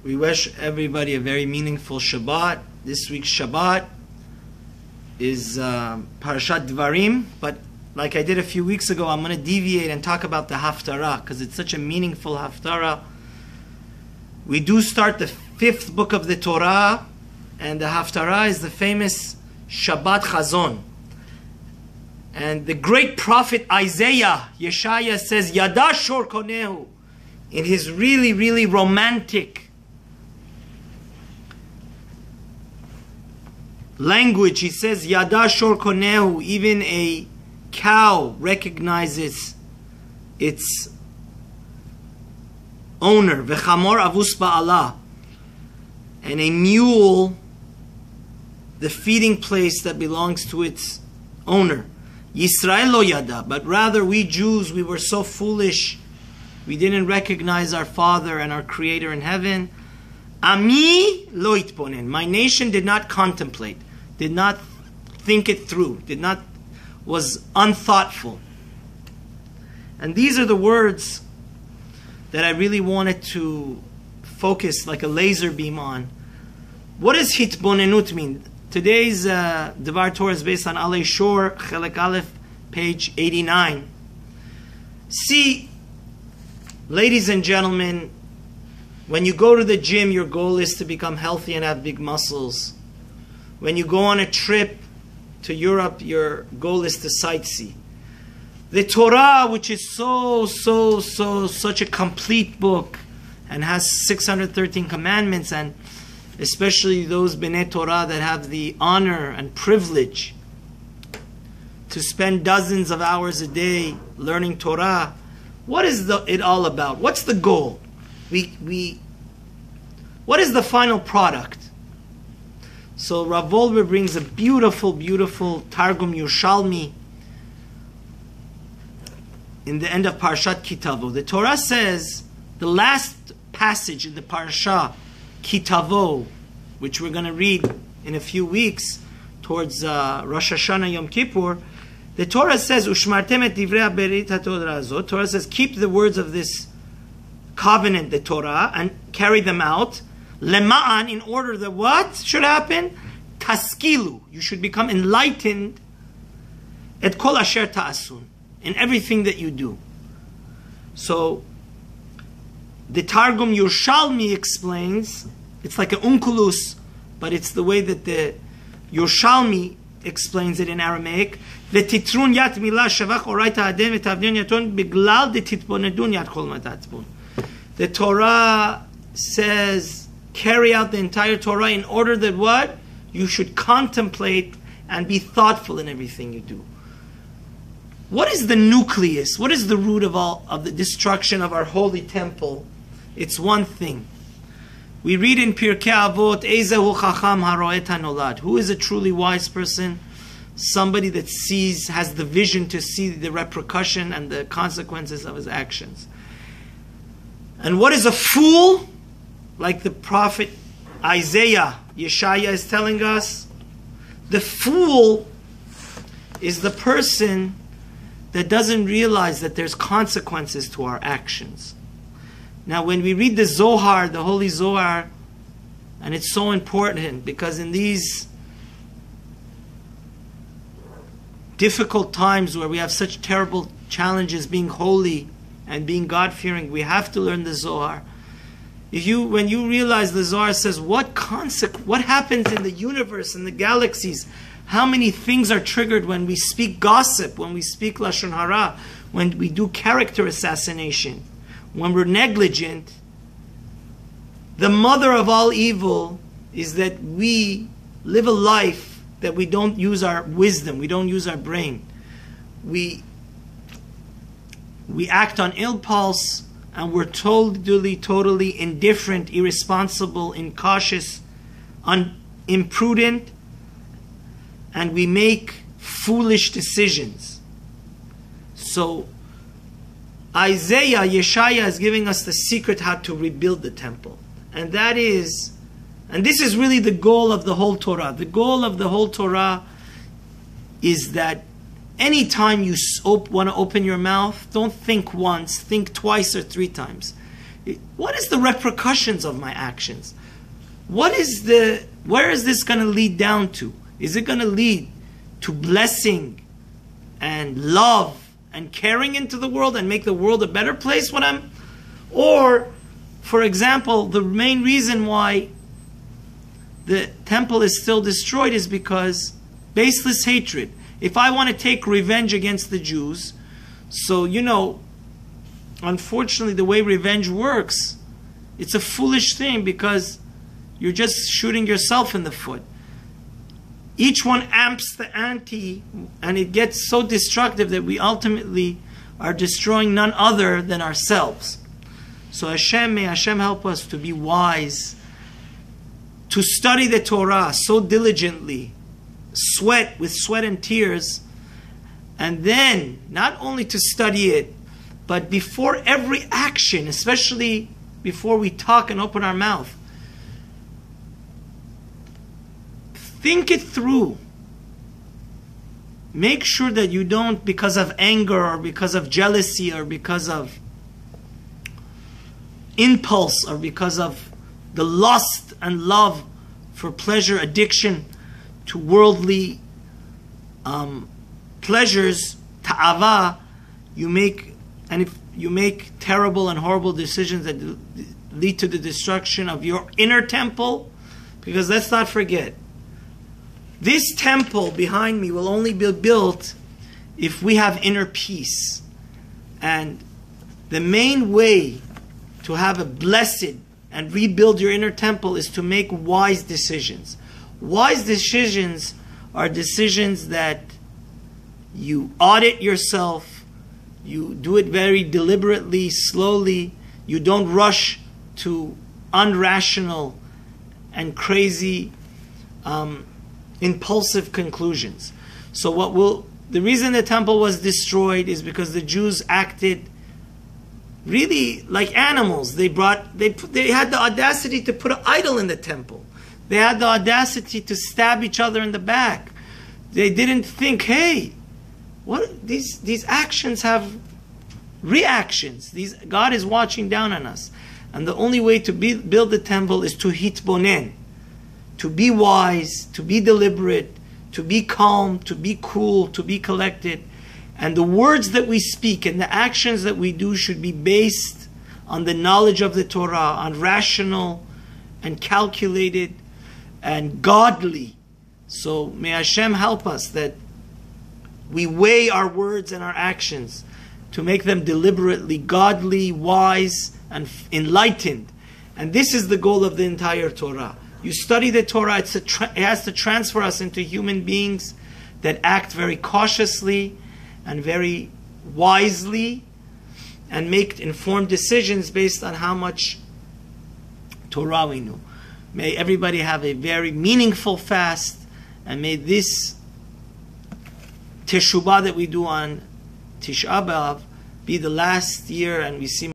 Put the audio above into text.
We wish everybody a very meaningful Shabbat. This week's Shabbat is Parashat Devarim, but like I did a few weeks ago, I'm going to deviate and talk about the Haftara because it's such a meaningful Haftara. We do start the 5th book of the Torah, and the Haftara is the famous Shabbat Hazon. And the great prophet Isaiah, Yeshaya, says, Yada Shor Konehu, in his really, really romantic language. He says, Yada Shor Konehu, even a cow recognizes its owner. V'chamor avus ba'ala, and a mule, the feeding place that belongs to its owner. Yisrael lo yada, but rather we Jews, we were so foolish, we didn't recognize our Father and our Creator in heaven. Ami lo itponen, my nation did not contemplate, did not think it through, was unthoughtful. And these are the words that I really wanted to focus like a laser beam on. What does hitbonenut mean? Today's Devar Torah is based on Alei Shor, Chelek Aleph, page 89. See, ladies and gentlemen, when you go to the gym, your goal is to become healthy and have big muscles. When you go on a trip to Europe, your goal is to sightsee. The Torah, which is such a complete book and has 613 commandments, and especially those Bnei Torah that have the honor and privilege to spend dozens of hours a day learning Torah. What is it all about? What's the goal? What is the final product? So Rav Wolber brings a beautiful, beautiful Targum Yerushalmi in the end of Parashat Kitavo. The Torah says, the last passage in the Parasha Kitavo, which we're going to read in a few weeks towards Rosh Hashanah Yom Kippur, the Torah says, Ushmartem et divrei haberit haTorah azot. Torah says, keep the words of this covenant, the Torah, and carry them out. Lema'an, in order that what should happen? Taskilu, you should become enlightened. Et kol asher ta'asun, in everything that you do. So, the Targum Yerushalmi explains, it's like an unkulus, but it's the way that the Yerushalmi explains it in Aramaic. V'titrun yat milah shavach oraita adem v'tavdion yaton biglal detitbonedun yat kol matatbon. The Torah says, carry out the entire Torah in order that what? You should contemplate and be thoughtful in everything you do. What is the nucleus? What is the root of all of the destruction of our holy temple? It's one thing. We read in Pirkei Avot, Ezehu chacham haroet hanolad. Who is a truly wise person? Somebody that sees, has the vision to see the repercussion and the consequences of his actions. And what is a fool? Like the prophet Isaiah, Yeshaya is telling us, the fool is the person that doesn't realize that there's consequences to our actions. Now, when we read the Zohar, the Holy Zohar, and it's so important because in these difficult times where we have such terrible challenges being holy and being God-fearing, we have to learn the Zohar. When you realize the Zohar says what happens in the universe and the galaxies, how many things are triggered when we speak gossip, when we speak Lashon Hara, when we do character assassination, when we're negligent. The mother of all evil is that we live a life that we don't use our wisdom, we don't use our brain. We act on impulse, and we're totally indifferent, irresponsible, incautious, imprudent, and we make foolish decisions. So Isaiah, Yeshaya is giving us the secret how to rebuild the temple. And this is really the goal of the whole Torah. The goal of the whole Torah is that anytime you want to open your mouth, don't think once, think twice or 3 times. What is the repercussions of my actions? Where is this going to lead down to? Is it going to lead to blessing and love and caring into the world and make the world a better place when I'm... Or, for example, the main reason why the temple is still destroyed is because baseless hatred. If I want to take revenge against the Jews, so, unfortunately the way revenge works, it's a foolish thing because you're just shooting yourself in the foot. Each one amps the ante, and it gets so destructive that we ultimately are destroying none other than ourselves. So may Hashem help us to be wise, to study the Torah so diligently, with sweat and tears, and then not only to study it, but before every action, especially before we talk and open our mouth, think it through. Make sure that you don't, because of anger or because of jealousy or because of impulse or because of the lust and love for pleasure, addiction to worldly pleasures, ta'ava, if you make terrible and horrible decisions that lead to the destruction of your inner temple, because let's not forget, this temple behind me will only be built if we have inner peace. And the main way to have a blessed and rebuild your inner temple is to make wise decisions. Wise decisions are decisions that you audit yourself, you do it very deliberately, slowly, you don't rush to unrational and crazy impulsive conclusions. So the reason the temple was destroyed is because the Jews acted really like animals. They had the audacity to put an idol in the temple. They had the audacity to stab each other in the back. They didn't think, hey, what these actions have reactions. God is watching down on us. And the only way to build the temple is to hitbonen, to be wise, to be deliberate, to be calm, to be cool, to be collected. And the words that we speak and the actions that we do should be based on the knowledge of the Torah, on rational and calculated and godly. So may Hashem help us that we weigh our words and our actions to make them deliberately godly, wise, and enlightened. And this is the goal of the entire Torah. You study the Torah, it has to transfer us into human beings that act very cautiously and very wisely and make informed decisions based on how much Torah we know. May everybody have a very meaningful fast, and may this Teshuvah that we do on Tisha B'Av be the last year and we see